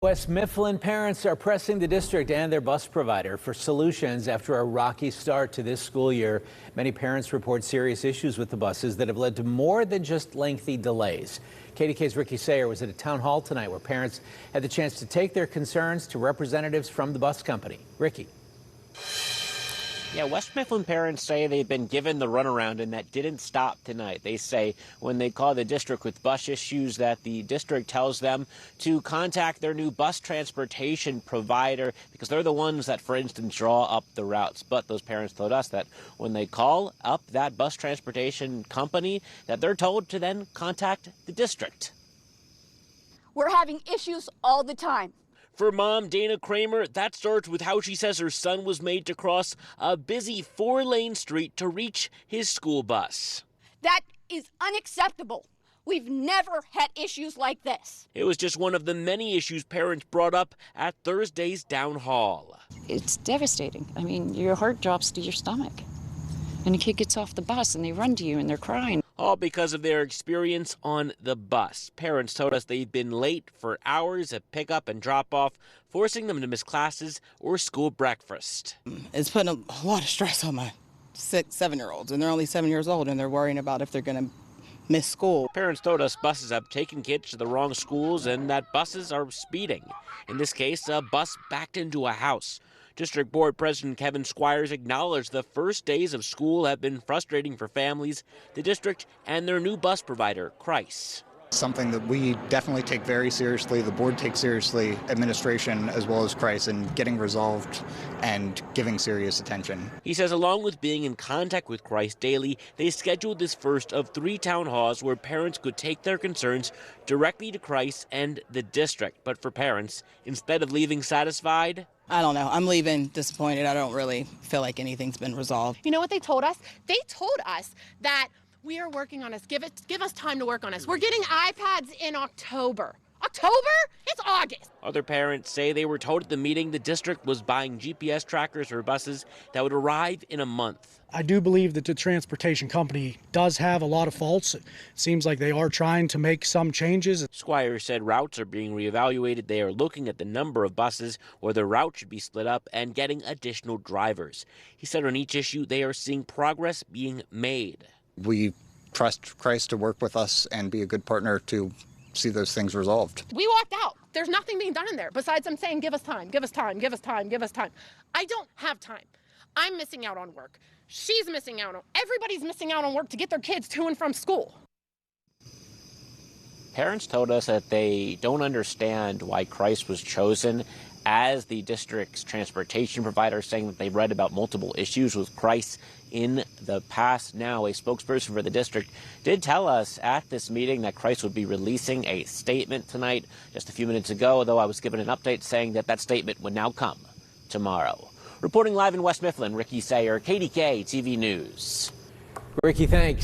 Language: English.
West Mifflin parents are pressing the district and their bus provider for solutions after a rocky start to this school year. Many parents report serious issues with the buses that have led to more than just lengthy delays. KDKA's Ricky Sayer was at a town hall tonight where parents had the chance to take their concerns to representatives from the bus company. Ricky. Yeah, West Mifflin parents say they've been given the runaround, and that didn't stop tonight. They say when they call the district with bus issues that the district tells them to contact their new bus transportation provider because they're the ones that, for instance, draw up the routes. But those parents told us that when they call up that bus transportation company, that they're told to then contact the district. We're having issues all the time. For mom, Dana Kramer, that starts with how she says her son was made to cross a busy 4-lane street to reach his school bus. That is unacceptable. We've never had issues like this. It was just one of the many issues parents brought up at Thursday's town hall. It's devastating. I mean, your heart drops to your stomach. And a kid gets off the bus and they run to you and they're crying. All because of their experience on the bus. Parents told us they've been late for hours at pickup and drop off, forcing them to miss classes or school breakfast. It's putting a lot of stress on my 7-year-olds, and they're only 7 years old, and they're worrying about if they're going to miss school. Parents told us buses have taken kids to the wrong schools and that buses are speeding. In this case, a bus backed into a house. District Board President Kevin Squires acknowledged the first days of school have been frustrating for families, the district, and their new bus provider, Kreis. Something that we definitely take very seriously, the board takes seriously, administration as well as Kreis, in getting resolved and giving serious attention. He says along with being in contact with Kreis daily, they scheduled this first of 3 town halls where parents could take their concerns directly to Kreis and the district. But for parents, instead of leaving satisfied, I don't know. I'm leaving disappointed. I don't really feel like anything's been resolved. You know what they told us? They told us that we are working on us. Give us time to work on us. We're getting iPads in October. October? It's August. Other parents say they were told at the meeting the district was buying GPS trackers for buses that would arrive in a month. I do believe that the transportation company does have a lot of faults. It seems like they are trying to make some changes. Squires said routes are being reevaluated. They are looking at the number of buses where the route should be split up and getting additional drivers. He said on each issue they are seeing progress being made. We trust Kreis to work with us and be a good partner to see those things resolved. We walked out. There's nothing being done in there besides them saying, give us time, give us time, give us time, give us time. I don't have time. I'm missing out on work. She's missing out on, everybody's missing out on work to get their kids to and from school. Parents told us that they don't understand why Kreis was chosen as the district's transportation provider, saying that they've read about multiple issues with Kreis in the past. Now, a spokesperson for the district did tell us at this meeting that Kreis would be releasing a statement tonight just a few minutes ago, though I was given an update saying that that statement would now come tomorrow. Reporting live in West Mifflin, Ricky Sayer, KDKA-TV News. Ricky, thanks.